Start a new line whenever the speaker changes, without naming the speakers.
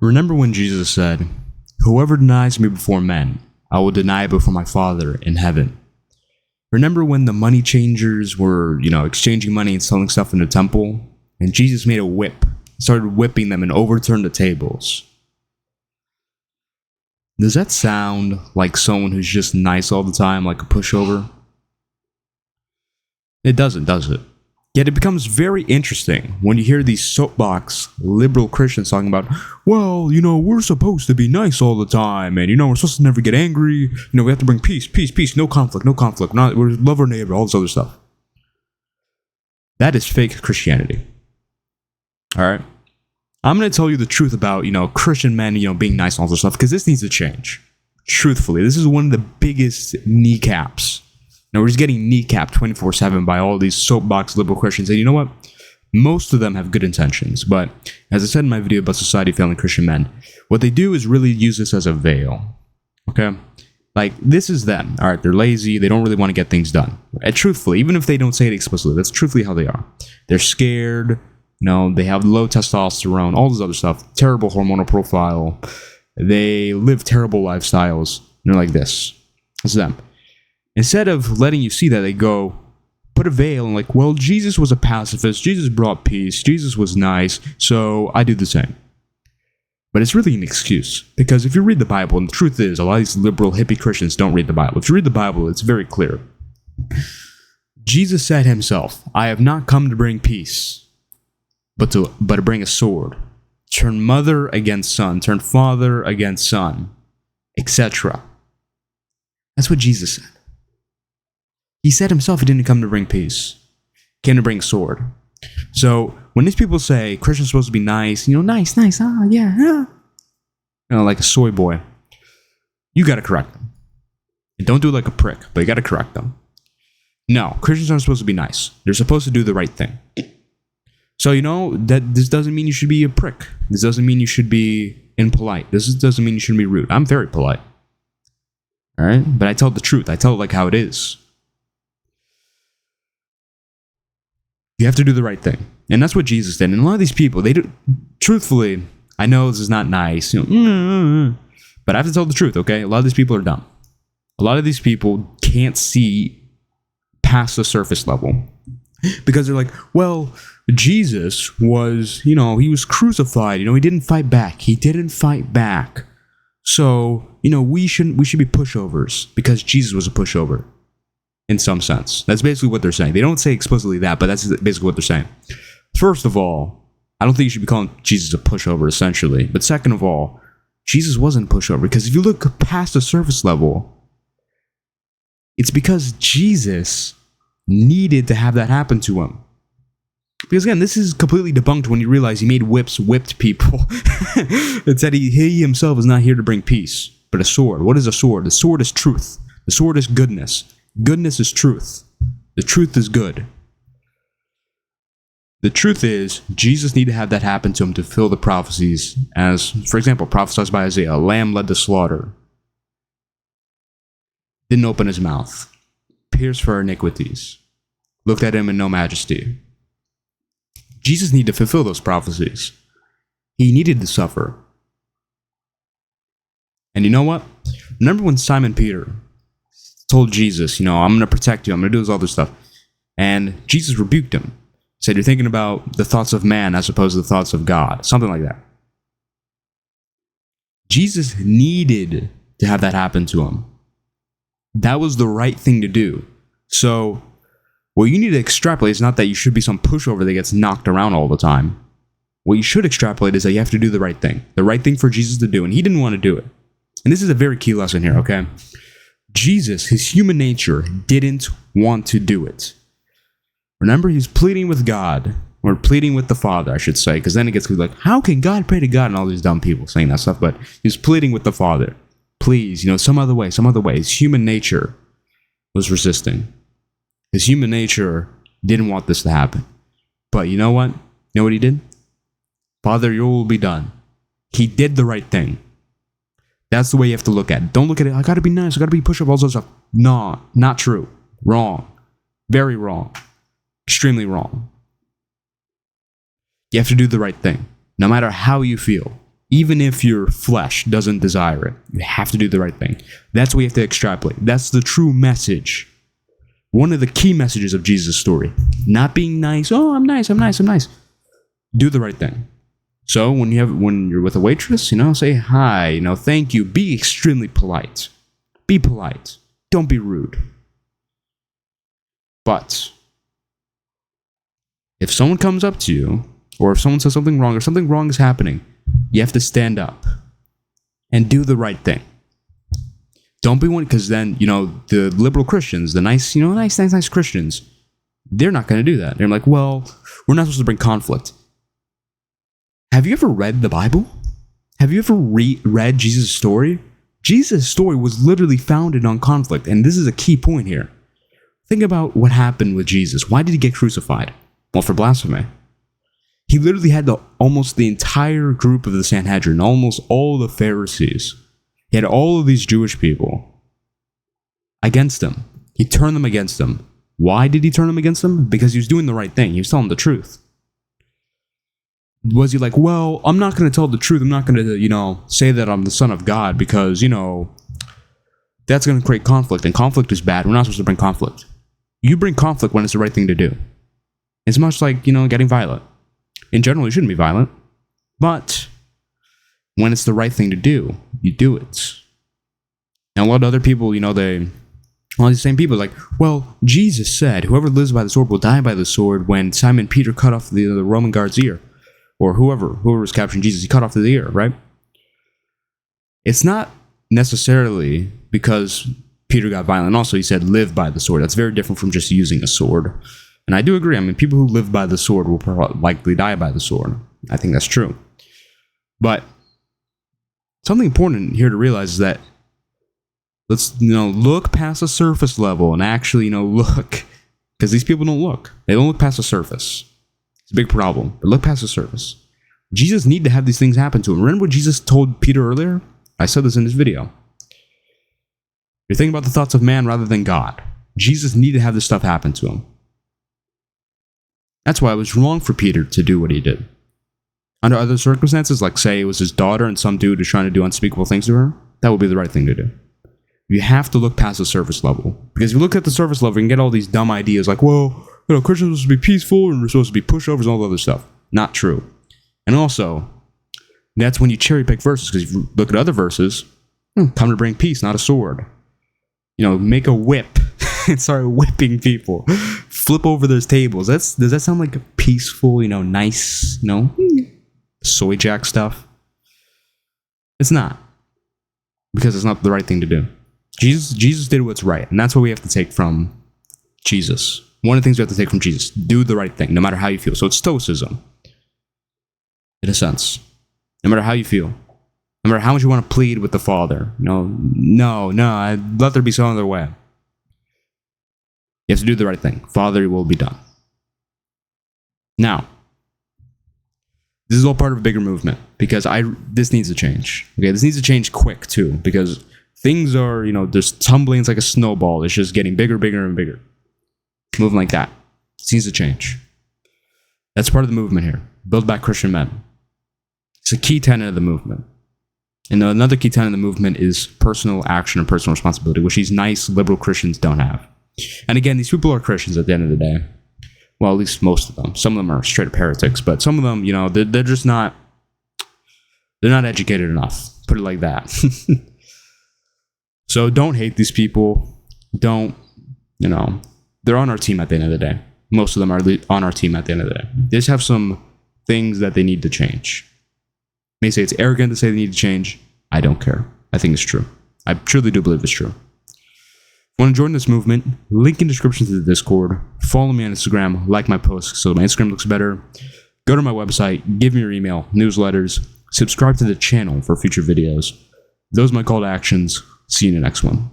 Remember when Jesus said, "Whoever denies me before men, I will deny it before my Father in heaven." Remember when the money changers were, exchanging money and selling stuff in the temple? And Jesus made a whip, started whipping them and overturned the tables. Does that sound like someone who's just nice all the time, like a pushover? It doesn't, does it? Yet it becomes very interesting when you hear these soapbox liberal Christians talking about, well, we're supposed to be nice all the time, and, we're supposed to never get angry, we have to bring peace, no conflict, we love our neighbor, all this other stuff. That is fake Christianity. Alright? I'm going to tell you the truth about, Christian men, being nice and all this stuff, because this needs to change. Truthfully, this is one of the biggest kneecaps. Now, we're just getting kneecapped 24/7 by all these soapbox liberal Christians. And you know what? Most of them have good intentions. But as I said in my video about society failing Christian men, what they do is really use this as a veil. Okay? Like, this is them. All right, they're lazy. They don't really want to get things done. And truthfully, even if they don't say it explicitly, that's truthfully how they are. They're scared. They have low testosterone, all this other stuff. Terrible hormonal profile. They live terrible lifestyles. They're like this. That's them. Instead of letting you see that, they go, put a veil and like, well, Jesus was a pacifist, Jesus brought peace, Jesus was nice, so I do the same. But it's really an excuse, because if you read the Bible, and the truth is, a lot of these liberal hippie Christians don't read the Bible. If you read the Bible, it's very clear. Jesus said himself, I have not come to bring peace, but to bring a sword. Turn mother against son, turn father against son, etc. That's what Jesus said. He said himself he didn't come to bring peace. He came to bring a sword. So when these people say Christians are supposed to be nice, nice, like a soy boy, you got to correct them. And don't do it like a prick, but you got to correct them. No, Christians aren't supposed to be nice. They're supposed to do the right thing. So, that this doesn't mean you should be a prick. This doesn't mean you should be impolite. This doesn't mean you shouldn't be rude. I'm very polite. All right? But I tell the truth. I tell it like how it is. You have to do the right thing. And that's what Jesus did. And a lot of these people, they do, truthfully, I know this is not nice, but I have to tell the truth, okay? A lot of these people are dumb. A lot of these people can't see past the surface level. Because they're like, well, Jesus was, he was crucified. He didn't fight back. He didn't fight back. So, we should be pushovers because Jesus was a pushover. In some sense. That's basically what they're saying. They don't say explicitly that, but that's basically what they're saying. First of all, I don't think you should be calling Jesus a pushover, essentially. But second of all, Jesus wasn't a pushover. Because if you look past the surface level, it's because Jesus needed to have that happen to him. Because again, this is completely debunked when you realize he made whipped people. It said he himself is not here to bring peace, but a sword. What is a sword? The sword is truth. The sword is goodness. Goodness is truth. The truth is good. The truth is, Jesus needed to have that happen to him to fulfill the prophecies as, for example, prophesied by Isaiah, a lamb led to slaughter. Didn't open his mouth. Pierced for our iniquities. Looked at him in no majesty. Jesus needed to fulfill those prophecies. He needed to suffer. And you know what? Remember when Simon Peter told Jesus, I'm going to protect you, I'm going to do this other stuff. And Jesus rebuked him. Said, you're thinking about the thoughts of man as opposed to the thoughts of God. Something like that. Jesus needed to have that happen to him. That was the right thing to do. So, what you need to extrapolate is not that you should be some pushover that gets knocked around all the time. What you should extrapolate is that you have to do the right thing. The right thing for Jesus to do. And he didn't want to do it. And this is a very key lesson here, okay? Jesus, his human nature, didn't want to do it. Remember, he's pleading with God, or pleading with the Father, I should say, because then it gets like, how can God pray to God? And all these dumb people saying that stuff, but he's pleading with the Father. Please, some other way. His human nature was resisting. His human nature didn't want this to happen. But you know what? You know what he did? Father, your will will be done. He did the right thing. That's the way you have to look at it. Don't look at it, I gotta be nice, I gotta be push-up, all those stuff. No, not true. Wrong. Very wrong. Extremely wrong. You have to do the right thing, no matter how you feel. Even if your flesh doesn't desire it, you have to do the right thing. That's what we have to extrapolate. That's the true message. One of the key messages of Jesus' story. Not being nice. Oh, I'm nice. Do the right thing. So when you're with a waitress, say hi, thank you. Be extremely polite. Be polite. Don't be rude. But if someone comes up to you, or if someone says something wrong, or something wrong is happening, you have to stand up and do the right thing. Don't be one, because then, the liberal Christians, the nice Christians, they're not going to do that. They're like, well, we're not supposed to bring conflict. Have you ever read the Bible? Have you ever read Jesus' story? Jesus' story was literally founded on conflict, and this is a key point here. Think about what happened with Jesus. Why did he get crucified? Well, for blasphemy. He literally had almost the entire group of the Sanhedrin, almost all the Pharisees. He had all of these Jewish people against him. He turned them against him. Why did he turn them against him? Because he was doing the right thing. He was telling the truth. Was he like, well, I'm not going to tell the truth. I'm not going to, say that I'm the son of God because, that's going to create conflict. And conflict is bad. We're not supposed to bring conflict. You bring conflict when it's the right thing to do. It's much like, getting violent. In general, you shouldn't be violent. But when it's the right thing to do, you do it. And a lot of other people, all these same people are like, well, Jesus said, whoever lives by the sword will die by the sword when Simon Peter cut off the Roman guard's ear. Or whoever was capturing Jesus, he cut off the ear, right? It's not necessarily because Peter got violent. Also, he said, live by the sword. That's very different from just using a sword. And I do agree. People who live by the sword will likely die by the sword. I think that's true. But something important here to realize is that let's, look past the surface level and actually, look. Because these people don't look. They don't look past the surface. It's a big problem. But look past the surface. Jesus needed to have these things happen to him. Remember what Jesus told Peter earlier? I said this in this video. You're thinking about the thoughts of man rather than God. Jesus needed to have this stuff happen to him. That's why it was wrong for Peter to do what he did. Under other circumstances, like say it was his daughter and some dude who's trying to do unspeakable things to her, that would be the right thing to do. You have to look past the surface level. Because if you look at the surface level, you can get all these dumb ideas like, well, Christians are supposed to be peaceful and we're supposed to be pushovers and all the other stuff. Not true. And also, that's when you cherry pick verses, because if you look at other verses, come to bring peace, not a sword. Make a whip and start whipping people. Flip over those tables. Does that sound like peaceful, nice, soy jack stuff? It's not. Because it's not the right thing to do. Jesus did what's right, and that's what we have to take from Jesus. One of the things we have to take from Jesus. Do the right thing, no matter how you feel. So it's stoicism. In a sense. No matter how you feel. No matter how much you want to plead with the Father. No, I'd let there be some other way. You have to do the right thing. Father, it will be done. Now, this is all part of a bigger movement. Because this needs to change. Okay, this needs to change quick, too. Because things are, just tumbling. It's like a snowball. It's just getting bigger, bigger, and bigger. Moving like that. It needs to change. That's part of the movement here. Build back Christian men. It's a key tenet of the movement. And another key tenet of the movement is personal action and personal responsibility, which these nice liberal Christians don't have. And again, these people are Christians at the end of the day. Well, at least most of them. Some of them are straight up heretics, but some of them, they're just not, they're not educated enough. Put it like that. So don't hate these people. Don't, they're on our team at the end of the day. Most of them are on our team at the end of the day. They just have some things that they need to change. May say it's arrogant to say they need to change. I don't care. I think it's true. I truly do believe it's true. If you want to join this movement, link in description to the Discord. Follow me on Instagram. Like my posts so my Instagram looks better. Go to my website. Give me your email, newsletters. Subscribe to the channel for future videos. Those are my call to actions. See you in the next one.